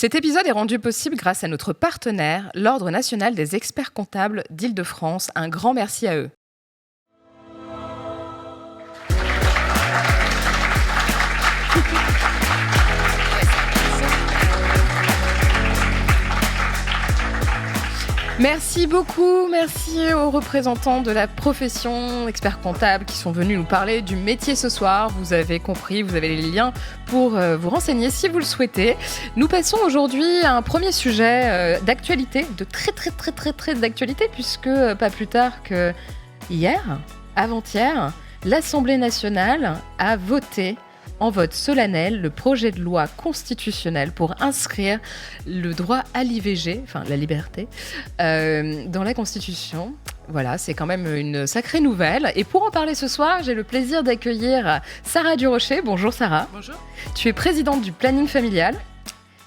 Cet épisode est rendu possible grâce à notre partenaire, l'Ordre national des experts comptables d'Île-de-France. Un grand merci à eux. Merci beaucoup, merci aux représentants de la profession experts comptables qui sont venus nous parler du métier ce soir. Vous avez compris, vous avez les liens pour vous renseigner si vous le souhaitez. Nous passons aujourd'hui à un premier sujet d'actualité, de très d'actualité, puisque pas plus tard que hier, avant-hier, l'Assemblée nationale a voté en vote solennel le projet de loi constitutionnelle pour inscrire le droit à l'IVG, enfin la liberté, dans la Constitution. Voilà, c'est quand même une sacrée nouvelle. Et pour en parler ce soir, j'ai le plaisir d'accueillir Sarah Durocher. Bonjour Sarah. Bonjour. Tu es présidente du planning familial.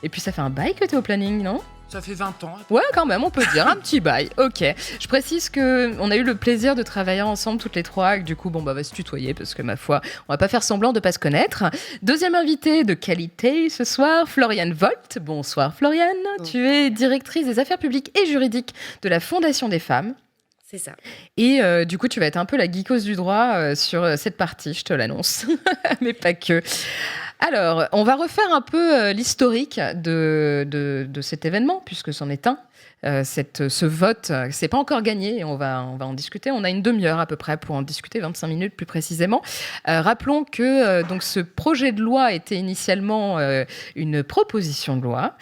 Et puis ça fait un bail que tu es au planning, non ? Ça fait 20 ans. Ouais, quand même, on peut dire un petit bail. Ok. Je précise qu'on a eu le plaisir de travailler ensemble toutes les trois. Et du coup, on va se tutoyer parce que, ma foi, on va pas faire semblant de pas se connaître. Deuxième invitée de qualité ce soir, Floriane Volt. Bonsoir Floriane. Bonsoir. Tu es directrice des affaires publiques et juridiques de la Fondation des femmes. C'est ça. Et du coup, tu vas être un peu la geekose du droit sur cette partie, je te l'annonce. Mais pas que. Alors, on va refaire un peu l'historique de cet événement, puisque c'en est un. Ce vote, c'est pas encore gagné, et on va en discuter. On a une demi-heure à peu près pour en discuter, 25 minutes plus précisément. Rappelons que donc ce projet de loi était initialement une proposition de loi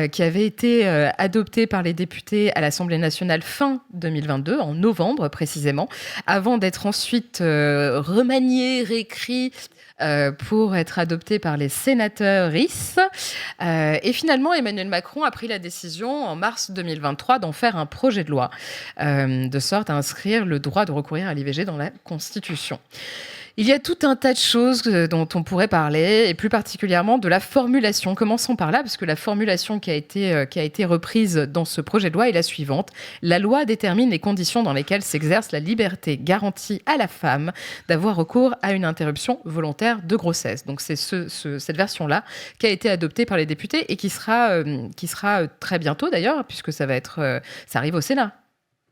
qui avait été adoptée par les députés à l'Assemblée nationale fin 2022, en novembre précisément, avant d'être ensuite remaniée, réécrit pour être adopté par les sénateurs RIS. Et finalement, Emmanuel Macron a pris la décision en mars 2023 d'en faire un projet de loi, de sorte à inscrire le droit de recourir à l'IVG dans la Constitution. Il y a tout un tas de choses dont on pourrait parler, et plus particulièrement de la formulation. Commençons par là, parce que la formulation qui a été reprise dans ce projet de loi est la suivante. La loi détermine les conditions dans lesquelles s'exerce la liberté garantie à la femme d'avoir recours à une interruption volontaire de grossesse. Donc c'est cette version-là qui a été adoptée par les députés et qui sera très bientôt d'ailleurs, puisque ça arrive au Sénat.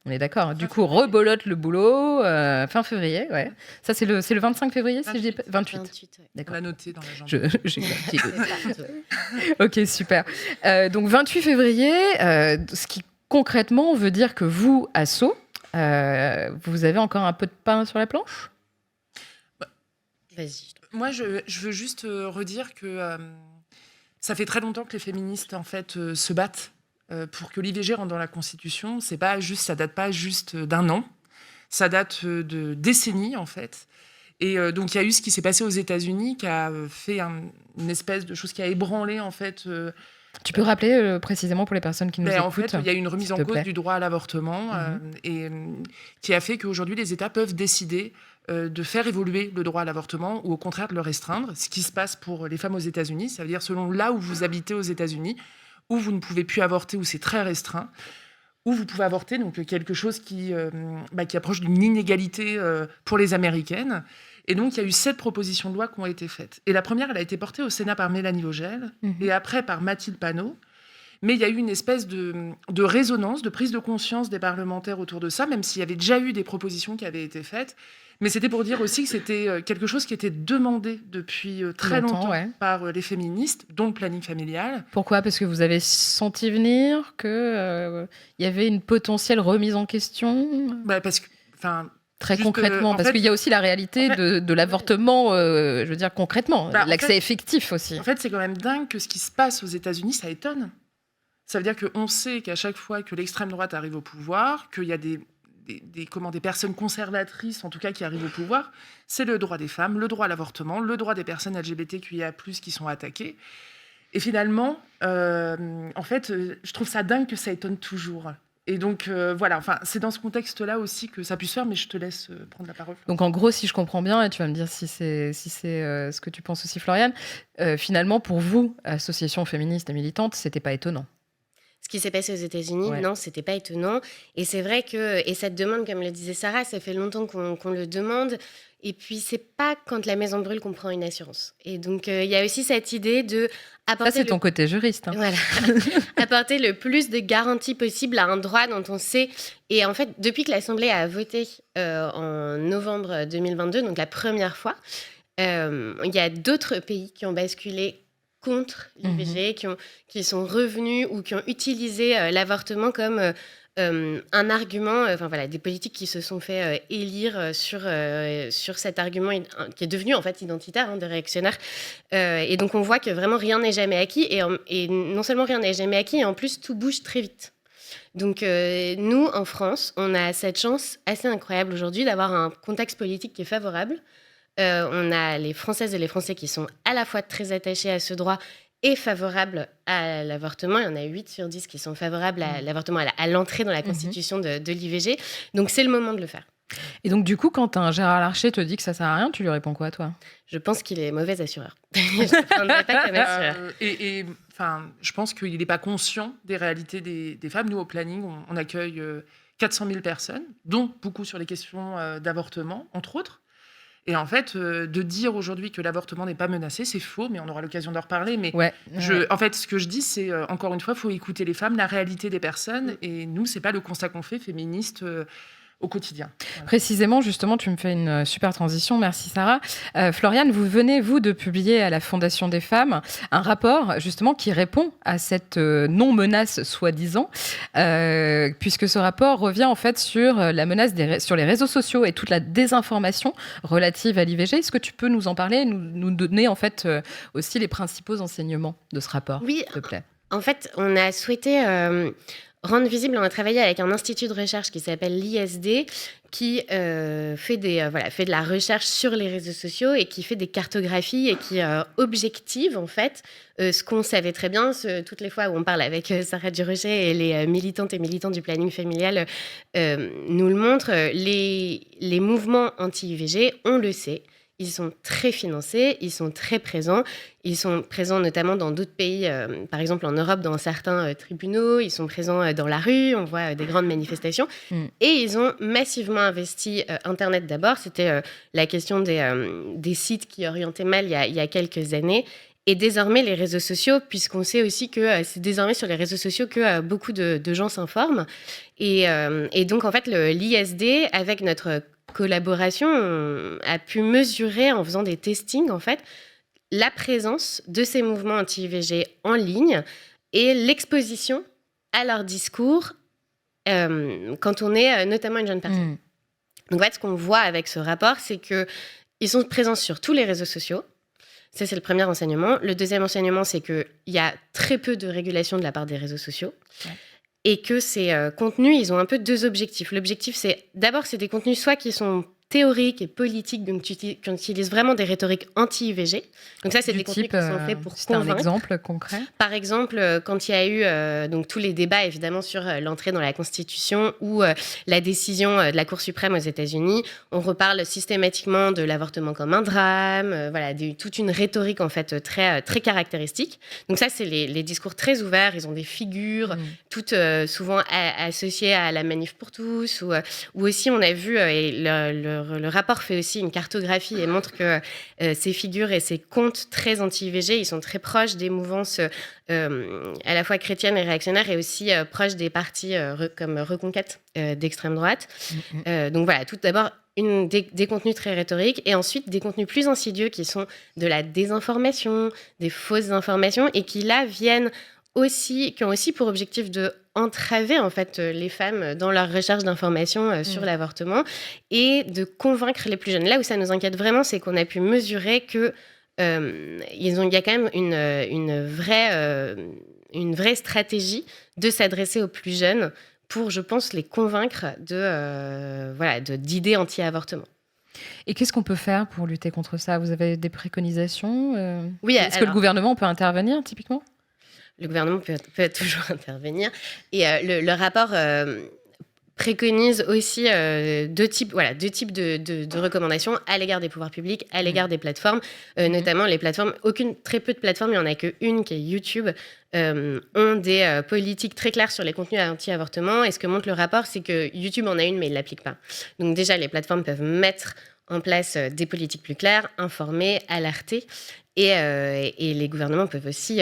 On est d'accord. Du coup, rebolote le boulot fin février. Ouais. Ça, c'est le 25 février, 28. Si je dis pas... 28. 28 ouais. D'accord. On l'a noté dans l'agenda. J'ai Ok, super. Donc, 28 février, ce qui concrètement veut dire que vous, asso, vous avez encore un peu de pain sur la planche ? Vas-y. Moi, je veux juste redire que ça fait très longtemps que les féministes, en fait, se battent pour que l'IVG rentre dans la Constitution. Ça date pas juste d'un an, ça date de décennies en fait. Et donc il y a eu ce qui s'est passé aux États-Unis qui a fait une espèce de chose qui a ébranlé en fait. Tu peux rappeler précisément pour les personnes qui nous écoutent ? En fait, il y a eu une remise en cause du droit à l'avortement et qui a fait qu'aujourd'hui les États peuvent décider de faire évoluer le droit à l'avortement ou au contraire de le restreindre. Ce qui se passe pour les femmes aux États-Unis, ça veut dire selon là où vous habitez aux États-Unis, où vous ne pouvez plus avorter, où c'est très restreint, où vous pouvez avorter, donc quelque chose qui approche d'une inégalité pour les Américaines. Et donc, il y a eu 7 propositions de loi qui ont été faites. Et la première, elle a été portée au Sénat par Mélanie Vogel, et après par Mathilde Panot. Mais il y a eu une espèce de résonance, de prise de conscience des parlementaires autour de ça, même s'il y avait déjà eu des propositions qui avaient été faites. Mais c'était pour dire aussi que c'était quelque chose qui était demandé depuis très longtemps par les féministes, dont le planning familial. Pourquoi ? Parce que vous avez senti venir qu'il y avait une potentielle remise en question ? Parce que... Très concrètement, parce qu'il y a aussi la réalité de l'avortement, je veux dire concrètement, l'accès effectif aussi. En fait, c'est quand même dingue que ce qui se passe aux États-Unis, ça étonne. Ça veut dire qu'on sait qu'à chaque fois que l'extrême droite arrive au pouvoir, qu'il y a des personnes conservatrices, en tout cas, qui arrivent au pouvoir, c'est le droit des femmes, le droit à l'avortement, le droit des personnes LGBTQIA+, qui sont attaquées. Et finalement, en fait, je trouve ça dingue que ça étonne toujours. Et donc, voilà, c'est dans ce contexte-là aussi que ça puisse faire, mais je te laisse prendre la parole. Donc, en gros, si je comprends bien, et tu vas me dire si c'est ce que tu penses aussi, Floriane, finalement, pour vous, association féministe et militante, c'était pas étonnant. ce qui s'est passé aux États-Unis, non, c'était pas étonnant. Et c'est vrai que, et cette demande, comme le disait Sarah, ça fait longtemps qu'on le demande. Et puis, c'est pas quand la maison brûle qu'on prend une assurance. Et donc, il y a aussi cette idée de apporter... Ça, c'est ton côté juriste. Hein. Voilà. Apporter le plus de garanties possible à un droit dont on sait... Et en fait, depuis que l'Assemblée a voté en novembre 2022, donc la première fois, il y a d'autres pays qui ont basculé contre l'IVG, qui sont revenus ou qui ont utilisé l'avortement comme un argument, des politiques qui se sont fait élire sur cet argument qui est devenu en fait identitaire, des réactionnaires. Et donc on voit que vraiment rien n'est jamais acquis, et non seulement rien n'est jamais acquis, et en plus tout bouge très vite. Donc nous, en France, on a cette chance assez incroyable aujourd'hui d'avoir un contexte politique qui est favorable. On a les Françaises et les Français qui sont à la fois très attachés à ce droit et favorables à l'avortement. Il y en a 8 sur 10 qui sont favorables à l'avortement, à l'entrée dans la constitution de l'IVG. Donc, c'est le moment de le faire. Et donc, du coup, quand un Gérard Larcher te dit que ça sert à rien, tu lui réponds quoi, toi ? Je pense qu'il est mauvais assureur. Je ne prendrai pas comme assureur. Je pense qu'il n'est pas conscient des réalités des femmes. Nous, au planning, on accueille 400 000 personnes, dont beaucoup sur les questions d'avortement, entre autres. Et en fait, de dire aujourd'hui que l'avortement n'est pas menacé, c'est faux, mais on aura l'occasion d'en reparler. Mais en fait, ce que je dis, c'est, encore une fois, il faut écouter les femmes, la réalité des personnes. Et nous, ce n'est pas le constat qu'on fait, féministes, au quotidien. Voilà. Précisément, justement, tu me fais une super transition. Merci, Sarah. Floriane, vous venez, vous, de publier à la Fondation des femmes un rapport, justement, qui répond à cette non-menace, soi-disant, puisque ce rapport revient, en fait, sur la menace sur les réseaux sociaux et toute la désinformation relative à l'IVG. Est-ce que tu peux nous en parler, nous donner, en fait, aussi les principaux enseignements de ce rapport, s'il te plaît ? En fait, on a souhaité... rendre visible, on a travaillé avec un institut de recherche qui s'appelle l'ISD, qui fait de la recherche sur les réseaux sociaux et qui fait des cartographies et qui objective en fait ce qu'on savait très bien. Toutes les fois où on parle avec Sarah Durocher et les militantes et militants du planning familial nous le montrent, les mouvements anti-IVG, on le sait, ils sont très financés, ils sont très présents. Ils sont présents notamment dans d'autres pays, par exemple en Europe, dans certains tribunaux. Ils sont présents dans la rue, on voit des grandes manifestations. Et ils ont massivement investi Internet d'abord. C'était la question des sites qui orientaient mal il y a quelques années. Et désormais, les réseaux sociaux, puisqu'on sait aussi que c'est désormais sur les réseaux sociaux que beaucoup de gens s'informent. Et donc, en fait, l'ISD, avec notre collaboration, a pu mesurer, en faisant des testings, en fait, la présence de ces mouvements anti-IVG en ligne et l'exposition à leur discours quand on est notamment une jeune personne. Donc, en fait, ce qu'on voit avec ce rapport, c'est qu'ils sont présents sur tous les réseaux sociaux. Ça, c'est le premier enseignement. Le deuxième enseignement, c'est qu'il y a très peu de régulation de la part des réseaux sociaux. Ouais. Et que ces contenus, ils ont un peu deux objectifs. L'objectif, c'est d'abord, c'est des contenus soit qui sont théoriques et politiques, donc qui utilisent vraiment des rhétoriques anti-IVG. Donc ça, c'est des contenus qui sont faits pour convaincre. Un exemple concret ? Par exemple, quand il y a eu donc tous les débats, évidemment, sur l'entrée dans la Constitution ou la décision de la Cour suprême aux États-Unis, on reparle systématiquement de l'avortement comme un drame, toute une rhétorique, en fait, très, très caractéristique. Donc ça, c'est les discours très ouverts. Ils ont des figures, toutes souvent associées à la Manif pour tous, ou aussi, on a vu, et le rapport fait aussi une cartographie et montre que ces figures et ces comptes très anti-IVG, ils sont très proches des mouvances à la fois chrétiennes et réactionnaires et aussi proches des partis comme Reconquête d'extrême droite. Donc voilà, tout d'abord des contenus très rhétoriques et ensuite des contenus plus insidieux qui sont de la désinformation, des fausses informations et qui là qui ont aussi pour objectif de entraver en fait les femmes dans leur recherche d'informations sur l'avortement et de convaincre les plus jeunes. Là où ça nous inquiète vraiment, c'est qu'on a pu mesurer que il y a quand même une vraie stratégie de s'adresser aux plus jeunes pour, je pense, les convaincre d'idées anti-avortement. Et qu'est-ce qu'on peut faire pour lutter contre ça ? Vous avez des préconisations ? Oui. Est-ce que le gouvernement peut intervenir typiquement ? Le gouvernement peut toujours intervenir. Et le rapport préconise aussi deux types de recommandations à l'égard des pouvoirs publics, à l'égard des plateformes, notamment les plateformes. Très peu de plateformes, il n'y en a qu'une qui est YouTube, ont des politiques très claires sur les contenus anti-avortement. Et ce que montre le rapport, c'est que YouTube en a une, mais il ne l'applique pas. Donc déjà, les plateformes peuvent mettre en place des politiques plus claires, informer, alerter. Et les gouvernements peuvent aussi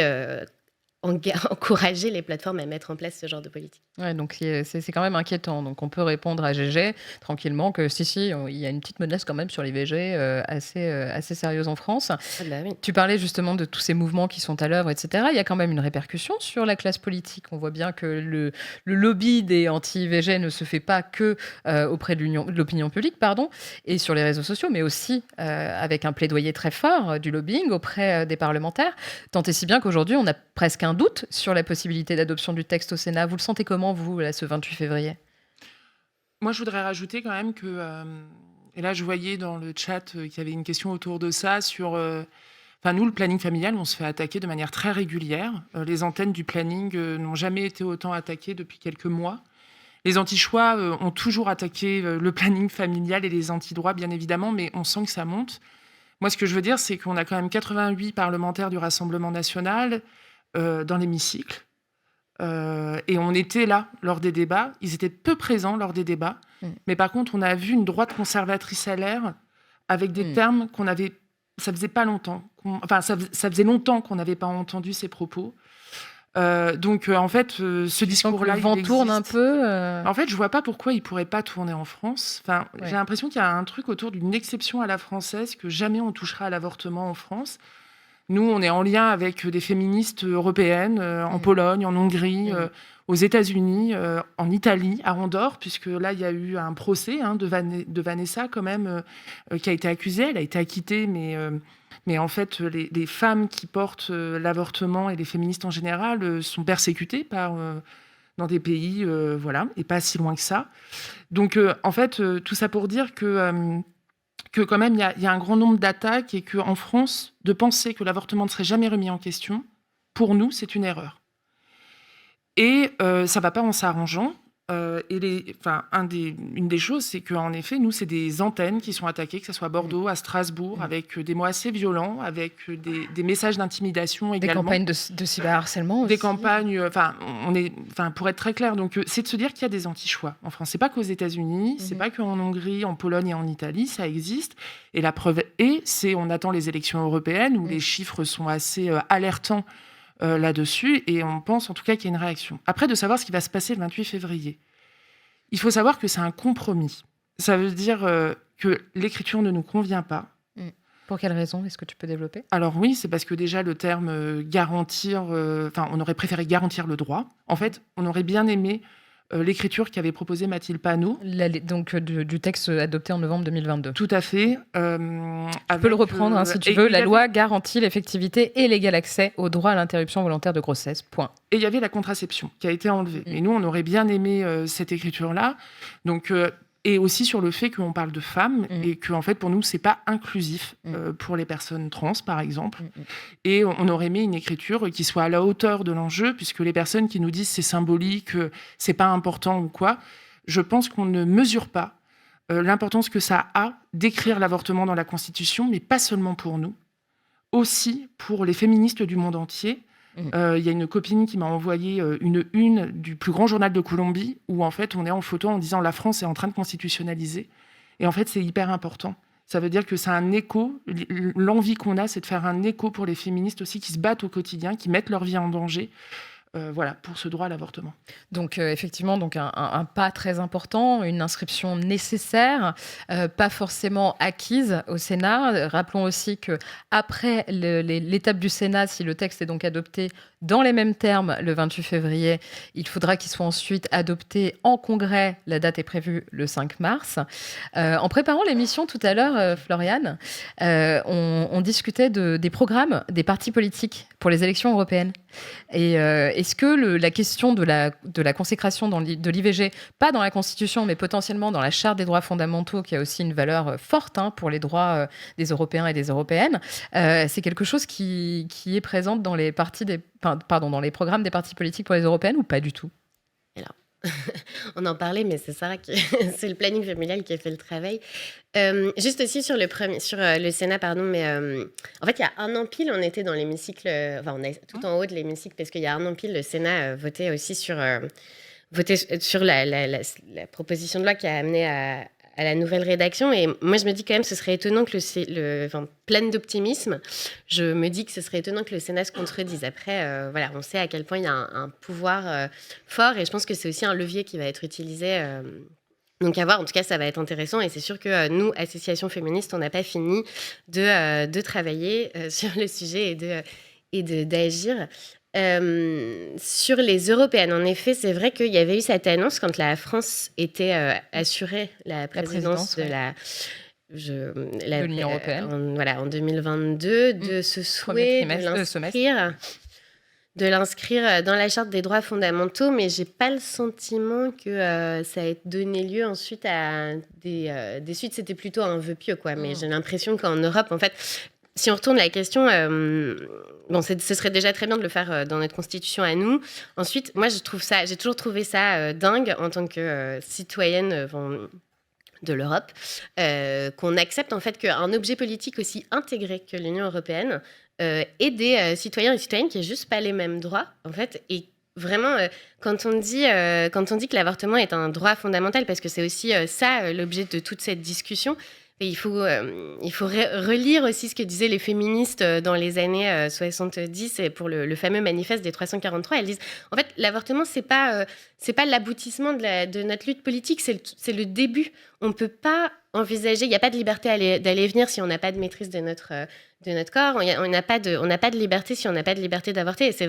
encourager les plateformes à mettre en place ce genre de politique. Ouais, donc c'est quand même inquiétant. Donc on peut répondre à GG tranquillement que si, il y a une petite menace quand même sur l'IVG assez sérieuse en France. Ah bah oui. Tu parlais justement de tous ces mouvements qui sont à l'œuvre, etc. Il y a quand même une répercussion sur la classe politique. On voit bien que le lobby des anti-IVG ne se fait pas que auprès de l'opinion publique, et sur les réseaux sociaux, mais aussi avec un plaidoyer très fort du lobbying auprès des parlementaires. Tant et si bien qu'aujourd'hui, on a presque un doute sur la possibilité d'adoption du texte au Sénat. Vous le sentez comment, vous, là, ce 28 février ? Moi, je voudrais rajouter quand même que... et là, je voyais dans le chat qu'il y avait une question autour de ça sur... nous, le planning familial, on se fait attaquer de manière très régulière. Les antennes du planning n'ont jamais été autant attaquées depuis quelques mois. Les anti-choix ont toujours attaqué le planning familial et les anti-droits, bien évidemment, mais on sent que ça monte. Moi, ce que je veux dire, c'est qu'on a quand même 88 parlementaires du Rassemblement national dans l'hémicycle. Et on était là lors des débats. Ils étaient peu présents lors des débats. Mais par contre, on a vu une droite conservatrice à l'air avec des termes qu'on avait... Ça faisait pas longtemps. Ça faisait longtemps qu'on n'avait pas entendu ces propos. En fait, ce discours-là, le vent tourne un peu. En fait, je vois pas pourquoi il pourrait pas tourner en France. Ouais. J'ai l'impression qu'il y a un truc autour d'une exception à la française, que jamais on touchera à l'avortement en France. Nous, on est en lien avec des féministes européennes, en Pologne, en Hongrie, aux États-Unis, en Italie, à Andorre, puisque là, il y a eu un procès de Vanessa, quand même, qui a été accusée. Elle a été acquittée, mais en fait, les femmes qui portent l'avortement et les féministes en général sont persécutées dans des pays, et pas si loin que ça. Donc, en fait, tout ça pour dire que quand même, il y a un grand nombre d'attaques et qu'en France, de penser que l'avortement ne serait jamais remis en question, pour nous, c'est une erreur. Et ça ne va pas en s'arrangeant. Une des choses, c'est qu'en effet, nous, c'est des antennes qui sont attaquées, que ce soit à Bordeaux, à Strasbourg, avec des mots assez violents, avec des messages d'intimidation également. Des campagnes de cyberharcèlement aussi. Des campagnes, pour être très clair, donc c'est de se dire qu'il y a des anti-choix en France. C'est pas qu'aux États-Unis, c'est pas qu'en Hongrie, en Pologne et en Italie, ça existe. Et la preuve on attend les élections européennes où les chiffres sont assez alertants là-dessus, et on pense en tout cas qu'il y a une réaction. Après, de savoir ce qui va se passer le 28 février, il faut savoir que c'est un compromis. Ça veut dire que l'écriture ne nous convient pas. Pour quelle raison ? Est-ce que tu peux développer ? Alors oui, c'est parce que déjà le terme garantir... on aurait préféré garantir le droit. En fait, on aurait bien aimé l'écriture qu'avait proposée Mathilde Panot. Donc du texte adopté en novembre 2022. Tout à fait. Tu peux le reprendre si tu veux. La loi garantit l'effectivité et l'égal accès au droit à l'interruption volontaire de grossesse. Point. Et il y avait la contraception qui a été enlevée. Et nous, on aurait bien aimé cette écriture-là. Donc, et aussi sur le fait qu'on parle de femmes et que, en fait, pour nous, c'est pas inclusif pour les personnes trans, par exemple. Et on aurait aimé une écriture qui soit à la hauteur de l'enjeu, puisque les personnes qui nous disent c'est symbolique, c'est pas important ou quoi, je pense qu'on ne mesure pas l'importance que ça a d'écrire l'avortement dans la Constitution, mais pas seulement pour nous, aussi pour les féministes du monde entier. Il y a une copine qui m'a envoyé une du plus grand journal de Colombie où en fait on est en photo en disant la France est en train de constitutionnaliser, et en fait c'est hyper important. Ça veut dire que c'est un écho, l'envie qu'on a, c'est de faire un écho pour les féministes aussi qui se battent au quotidien, qui mettent leur vie en danger pour ce droit à l'avortement. Donc effectivement, un pas très important, une inscription nécessaire, pas forcément acquise au Sénat. Rappelons aussi qu'après l'étape du Sénat, si le texte est donc adopté dans les mêmes termes le 28 février, il faudra qu'il soit ensuite adopté en Congrès. La date est prévue le 5 mars. En préparant l'émission tout à l'heure, Floriane, on discutait des programmes des partis politiques pour les élections européennes. Et est-ce que la question de la consécration de l'IVG, pas dans la Constitution, mais potentiellement dans la Charte des droits fondamentaux, qui a aussi une valeur forte pour les droits des Européens et des Européennes, c'est quelque chose qui est présent dans les programmes des partis politiques pour les européennes ou pas du tout ? Alors, On en parlait, mais c'est Sarah qui c'est le planning familial qui a fait le travail. Juste aussi sur le Sénat, pardon, mais en fait, il y a un an pile, on était dans l'hémicycle, enfin, on est tout en haut de l'hémicycle, parce qu'il y a un an pile, le Sénat votait aussi sur la proposition de loi qui a amené à la nouvelle rédaction. Et moi, je me dis quand même, ce serait étonnant que pleine d'optimisme, je me dis que ce serait étonnant que le Sénat se contredise. Après, voilà, on sait à quel point il y a un pouvoir fort, et je pense que c'est aussi un levier qui va être utilisé. Donc à voir, en tout cas, ça va être intéressant. Et c'est sûr que nous, associations féministes, on n'a pas fini de travailler sur le sujet et d'agir. Sur les européennes, en effet, c'est vrai qu'il y avait eu cette annonce quand la France était assurée la présidence de l'Union européenne. En 2022, de ce souhait de l'inscrire dans la Charte des droits fondamentaux, mais j'ai pas le sentiment que ça ait donné lieu ensuite à des suites. C'était plutôt un vœu pieux, quoi. Mais j'ai l'impression qu'en Europe, en fait, si on retourne la question, ce serait déjà très bien de le faire dans notre constitution à nous. Ensuite, moi, j'ai toujours trouvé ça dingue en tant que citoyenne de l'Europe, qu'on accepte en fait qu'un objet politique aussi intégré que l'Union européenne et des citoyens et citoyennes qui n'aient juste pas les mêmes droits, en fait. Et vraiment, quand on dit que l'avortement est un droit fondamental, parce que c'est aussi ça l'objet de toute cette discussion. Et il faut relire aussi ce que disaient les féministes dans les années 70 et pour le fameux manifeste des 343. Elles disent, en fait, l'avortement, c'est pas l'aboutissement de notre lutte politique, c'est le début. On ne peut pas envisager, il n'y a pas de liberté d'aller et venir si on n'a pas de maîtrise de notre corps. On n'a pas de liberté si on n'a pas de liberté d'avorter. Et c'est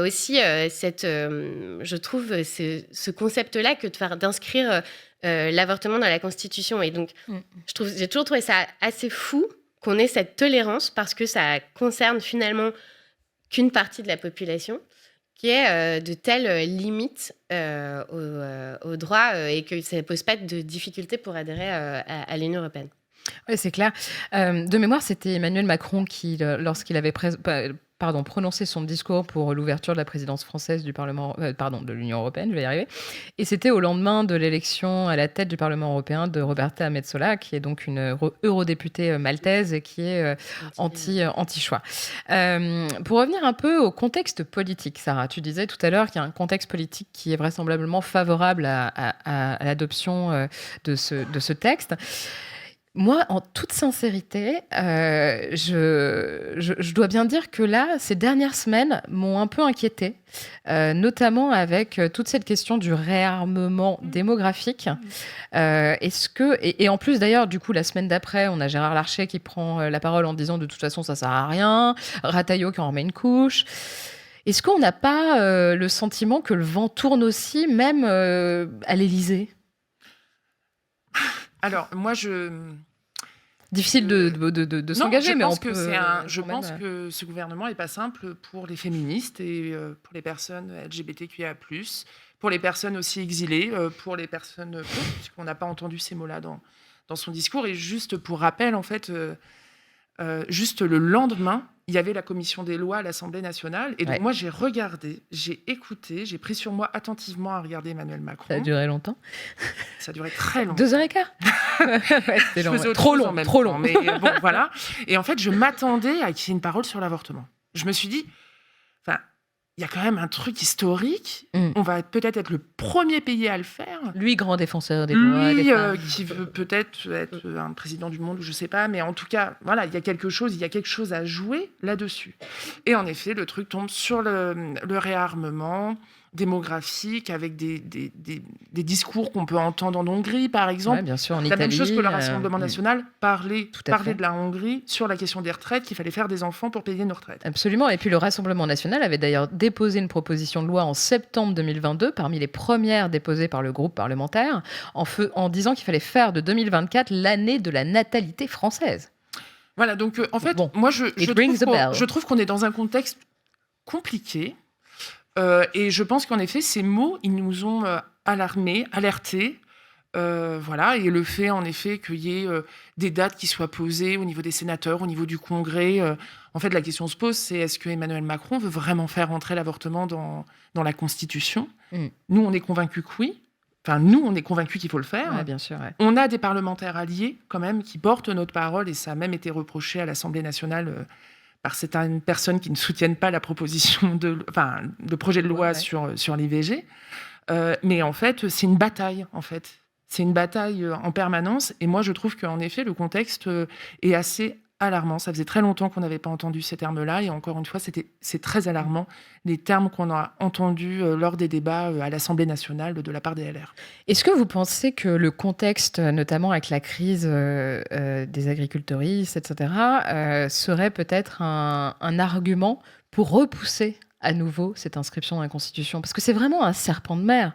aussi je trouve, ce concept-là que d'inscrire l'avortement dans la Constitution. Et donc, j'ai toujours trouvé ça assez fou qu'on ait cette tolérance, parce que ça concerne finalement qu'une partie de la population, qui est de telles limites au droit et que ça ne pose pas de difficulté pour adhérer à l'Union européenne. Oui, c'est clair. De mémoire, c'était Emmanuel Macron qui, lorsqu'il avait prononcé son discours pour l'ouverture de la présidence française du Parlement, de l'Union européenne, je vais y arriver. Et c'était au lendemain de l'élection à la tête du Parlement européen de Roberta Metsola, qui est donc une eurodéputée maltaise et qui est anti-choix. Pour revenir un peu au contexte politique, Sarah, tu disais tout à l'heure qu'il y a un contexte politique qui est vraisemblablement favorable à l'adoption de ce texte. Moi, en toute sincérité, je dois bien dire que là, ces dernières semaines m'ont un peu inquiétée, notamment avec toute cette question du réarmement démographique. Et en plus, d'ailleurs, du coup, la semaine d'après, on a Gérard Larcher qui prend la parole en disant de toute façon, ça sert à rien, Rataillot qui en remet une couche. Est-ce qu'on n'a pas le sentiment que le vent tourne aussi, même à l'Élysée ? Alors, moi, difficile de s'engager, mais je pense que ce gouvernement n'est pas simple pour les féministes et pour les personnes LGBTQIA+, pour les personnes aussi exilées, pour les personnes pauvres, puisqu'on n'a pas entendu ces mots-là dans son discours. Et juste pour rappel, en fait, juste le lendemain, il y avait la commission des lois à l'Assemblée nationale. Et donc, moi, j'ai regardé, j'ai écouté, j'ai pris sur moi attentivement à regarder Emmanuel Macron. Ça a duré longtemps. Ça a duré très longtemps. 2h15. C'était long. Trop long. Mais bon, voilà. Et en fait, je m'attendais à qu'il y ait une parole sur l'avortement. Je me suis dit, il y a quand même un truc historique. On va peut-être être le premier pays à le faire. Lui, grand défenseur des droits des femmes. Qui veut peut-être être un président du monde, ou je sais pas, mais en tout cas, voilà, il y a quelque chose à jouer là-dessus. Et en effet, le truc tombe sur le réarmement démographique, avec des discours qu'on peut entendre en Hongrie, par exemple. Ouais, bien sûr, en la Italie, même chose que le Rassemblement national parlait de la Hongrie sur la question des retraites, qu'il fallait faire des enfants pour payer nos retraites. Absolument. Et puis le Rassemblement national avait d'ailleurs déposé une proposition de loi en septembre 2022, parmi les premières déposées par le groupe parlementaire, en disant qu'il fallait faire de 2024 l'année de la natalité française. Voilà, donc en fait, moi je trouve qu'on est dans un contexte compliqué. Et je pense qu'en effet, ces mots, ils nous ont alertés. Voilà, et le fait, en effet, qu'il y ait des dates qui soient posées au niveau des sénateurs, au niveau du Congrès. En fait, la question se pose, c'est est-ce que Emmanuel Macron veut vraiment faire entrer l'avortement dans la Constitution ? Nous, on est convaincus que oui. Enfin, nous, on est convaincus qu'il faut le faire. Ouais, bien sûr, ouais. On a des parlementaires alliés, quand même, qui portent notre parole, et ça a même été reproché à l'Assemblée nationale par certaines personnes qui ne soutiennent pas la proposition le projet de loi sur l'IVG. Mais en fait, c'est une bataille, en fait. C'est une bataille en permanence. Et moi, je trouve qu'en effet, le contexte est assez alarmant. Ça faisait très longtemps qu'on n'avait pas entendu ces termes-là. Et encore une fois, c'est très alarmant, les termes qu'on a entendus lors des débats à l'Assemblée nationale de la part des LR. Est-ce que vous pensez que le contexte, notamment avec la crise des agriculteuristes, etc., serait peut-être un argument pour repousser à nouveau cette inscription dans la Constitution ? Parce que c'est vraiment un serpent de mer.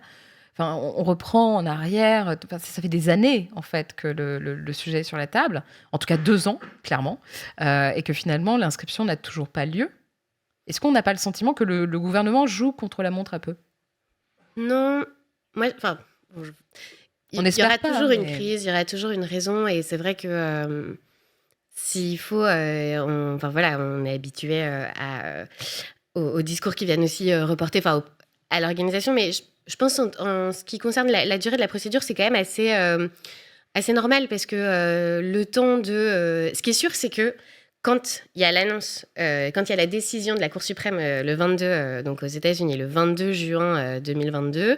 Enfin, on reprend en arrière, ça fait des années en fait que le sujet est sur la table, en tout cas 2 ans, clairement, et que finalement l'inscription n'a toujours pas lieu. Est-ce qu'on n'a pas le sentiment que le gouvernement joue contre la montre un peu ? Non, moi, il y aura toujours une crise, il y aura toujours une raison, et c'est vrai que s'il faut, on est habitué aux discours qui viennent aussi reporter à l'organisation, mais je pense en ce qui concerne la durée de la procédure, c'est quand même assez normal, parce que le temps de... ce qui est sûr, c'est que quand il y a l'annonce, quand il y a la décision de la Cour suprême le 22, donc aux États-Unis, le 22 juin 2022,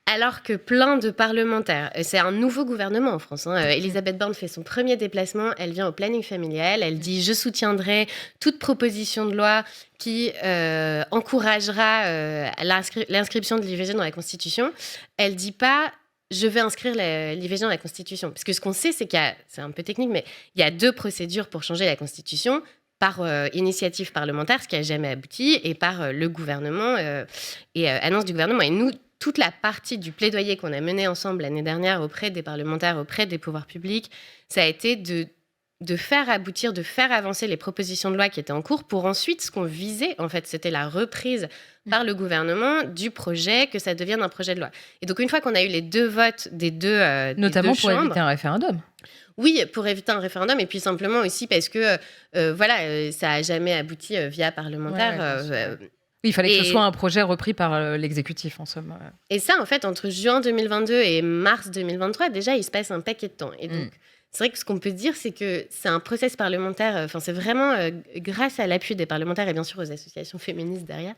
alors que plein de parlementaires, c'est un nouveau gouvernement en France, Elisabeth Borne fait son premier déplacement, elle vient au planning familial, elle dit « Je soutiendrai toute proposition de loi qui encouragera l'inscription de l'IVG dans la Constitution ». Elle dit pas « Je vais inscrire l'IVG dans la Constitution ». Parce que ce qu'on sait, c'est c'est un peu technique, mais il y a 2 procédures pour changer la Constitution, par initiative parlementaire, ce qui n'a jamais abouti, et par le gouvernement et annonce du gouvernement. Et nous, toute la partie du plaidoyer qu'on a mené ensemble l'année dernière auprès des parlementaires, auprès des pouvoirs publics, ça a été de faire aboutir, de faire avancer les propositions de loi qui étaient en cours pour ensuite, ce qu'on visait, en fait, c'était la reprise par le gouvernement du projet, que ça devienne un projet de loi. Et donc, une fois qu'on a eu les 2 votes des deux notamment des deux pour chambres, éviter un référendum. Oui, pour éviter un référendum, et puis simplement aussi parce que ça n'a jamais abouti via parlementaire. Oui, il fallait que ce soit un projet repris par l'exécutif, en somme. Et ça, en fait, entre juin 2022 et mars 2023, déjà, il se passe un paquet de temps. Et donc, c'est vrai que ce qu'on peut dire, c'est que c'est un process parlementaire, c'est vraiment grâce à l'appui des parlementaires et bien sûr aux associations féministes derrière,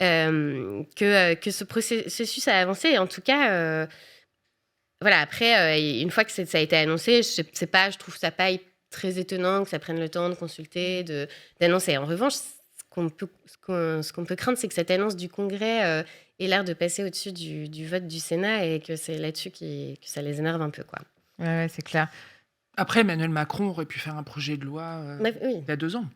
que ce processus a avancé. Et en tout cas, voilà, après, une fois que ça a été annoncé, je trouve ça pas très étonnant que ça prenne le temps de consulter, d'annoncer. En revanche, ce qu'on peut craindre, c'est que cette annonce du Congrès ait l'air de passer au-dessus du vote du Sénat, et que c'est là-dessus que ça les énerve un peu, quoi. Ouais, c'est clair. Après, Emmanuel Macron aurait pu faire un projet de loi il y a 2 ans.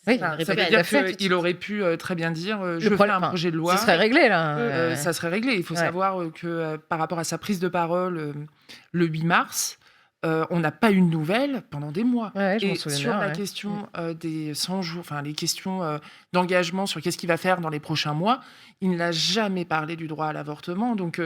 Oui, ça veut dire qu'il aurait pu très bien dire je fais un projet de loi. Ça serait réglé, là. Ça serait réglé. Il faut savoir que par rapport à sa prise de parole le 8 mars, on n'a pas eu de nouvelles pendant des mois. Je m'en Et souviens sur bien, la question des 100 jours, les questions d'engagement sur qu'est-ce qu'il va faire dans les prochains mois, il n'a jamais parlé du droit à l'avortement. Donc,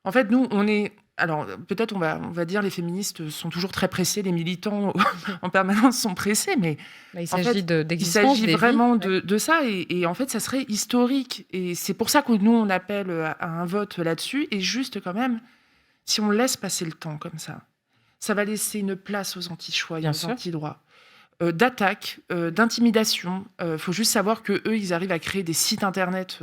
en fait, nous, on est... Alors, peut-être on va dire les féministes sont toujours très pressés, les militants en permanence sont pressés, mais il s'agit il s'agit vraiment de ça, et en fait, ça serait historique. Et c'est pour ça que nous, on appelle à un vote là-dessus. Et juste quand même, si on laisse passer le temps comme ça va laisser une place aux anti-choix et aux anti-droits, d'attaque, d'intimidation. Il faut juste savoir qu'eux, ils arrivent à créer des sites internet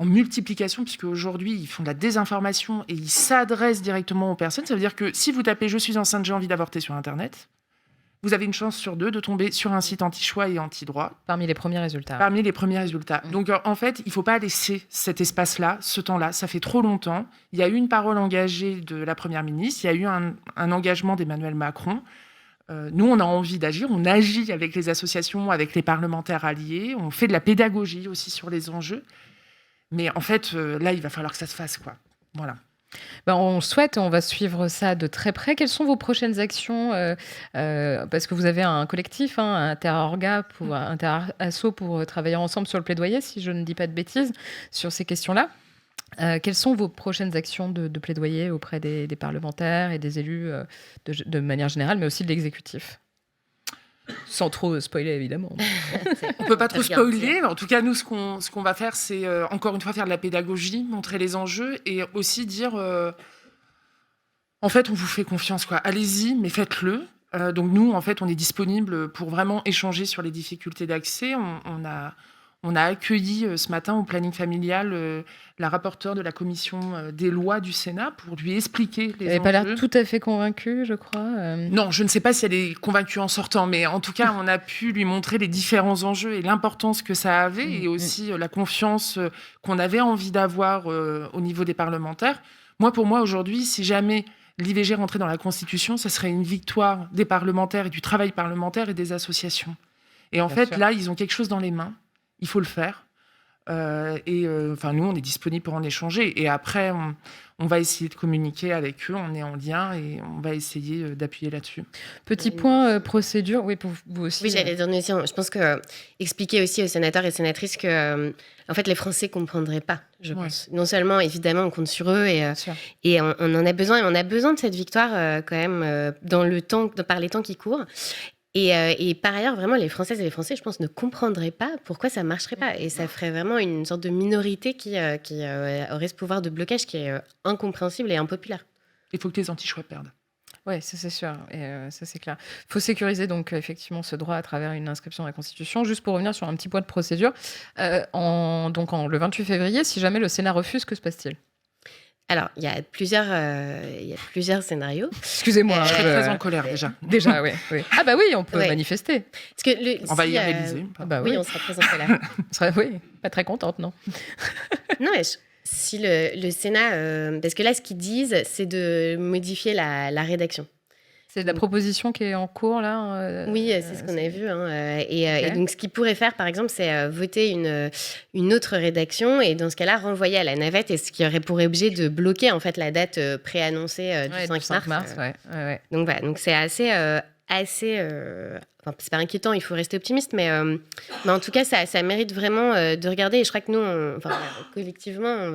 en multiplication, puisque aujourd'hui ils font de la désinformation et ils s'adressent directement aux personnes. Ça veut dire que si vous tapez « Je suis enceinte, j'ai envie d'avorter » sur Internet, vous avez une chance sur 2 de tomber sur un site anti-choix et anti-droit. Parmi les premiers résultats. Donc en fait, il ne faut pas laisser cet espace-là, ce temps-là. Ça fait trop longtemps. Il y a eu une parole engagée de la Première ministre, il y a eu un engagement d'Emmanuel Macron. Nous, on a envie d'agir. On agit avec les associations, avec les parlementaires alliés. On fait de la pédagogie aussi sur les enjeux. Mais en fait, là, il va falloir que ça se fasse, quoi. Voilà. On va suivre ça de très près. Quelles sont vos prochaines actions parce que vous avez un collectif, Inter-Orga, Inter-Asso, pour travailler ensemble sur le plaidoyer, si je ne dis pas de bêtises, sur ces questions-là. Quelles sont vos prochaines actions de plaidoyer auprès des parlementaires et des élus de manière générale, mais aussi de l'exécutif? Sans trop spoiler, évidemment. On peut pas trop spoiler, mais en tout cas, nous, ce qu'on va faire, c'est encore une fois faire de la pédagogie, montrer les enjeux et aussi dire, en fait, on vous fait confiance, quoi. Allez-y, mais faites-le. Donc nous, en fait, on est disponible pour vraiment échanger sur les difficultés d'accès. On a accueilli ce matin au planning familial la rapporteure de la commission des lois du Sénat pour lui expliquer les enjeux. Elle n'avait pas l'air tout à fait convaincue, je crois. Non, je ne sais pas si elle est convaincue en sortant, mais en tout cas, on a pu lui montrer les différents enjeux et l'importance que ça avait et aussi la confiance qu'on avait envie d'avoir au niveau des parlementaires. Pour moi, aujourd'hui, si jamais l'IVG rentrait dans la Constitution, ça serait une victoire des parlementaires et du travail parlementaire et des associations. Et en Bien fait, sûr. là, ils ont quelque chose dans les mains. Il faut le faire. Nous, on est disponible pour en échanger. Et après, on va essayer de communiquer avec eux. On est en lien et on va essayer d'appuyer là-dessus. Petit point procédure. Oui, pour vous aussi. Oui, j'allais dire une notion. Je pense que expliquer aussi aux sénateurs et sénatrices que, en fait, les Français ne comprendraient pas, je pense. Non seulement, évidemment, on compte sur eux et on en a besoin. Et on a besoin de cette victoire quand même par les temps qui courent. Et par ailleurs, vraiment, les Françaises et les Français, je pense, ne comprendraient pas pourquoi ça ne marcherait pas. Et ça ferait vraiment une sorte de minorité qui aurait ce pouvoir de blocage qui est incompréhensible et impopulaire. Il faut que les anti-choix perdent. Oui, ça c'est sûr, et ça c'est clair. Il faut sécuriser donc effectivement ce droit à travers une inscription dans la Constitution. Juste pour revenir sur un petit point de procédure, le 28 février, si jamais le Sénat refuse, que se passe-t-il? Alors, il y a plusieurs scénarios. Excusez-moi. Je serais très en colère déjà. Déjà, oui. Ah bah oui, on peut manifester. Parce que on va y aller, l'Élysée. Bah oui, on sera très en colère. Oui, pas très contente, non? Non, mais si le Sénat... parce que là, ce qu'ils disent, c'est de modifier la rédaction. C'est de la proposition qui est en cours, là Oui, c'est ce qu'on a vu. Et donc, ce qu'ils pourraient faire, par exemple, c'est voter une autre rédaction et dans ce cas-là, renvoyer à la navette et ce qui aurait pour objet de bloquer, en fait, la date préannoncée du 5 mars. Ouais. Donc, voilà. Donc, c'est assez enfin, c'est pas inquiétant, il faut rester optimiste, mais en tout cas, ça mérite vraiment de regarder. Et je crois que nous, collectivement,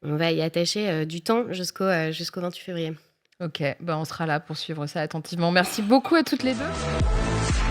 on va y attacher du temps jusqu'au 28 février. Ok, on sera là pour suivre ça attentivement. Merci beaucoup à toutes les deux.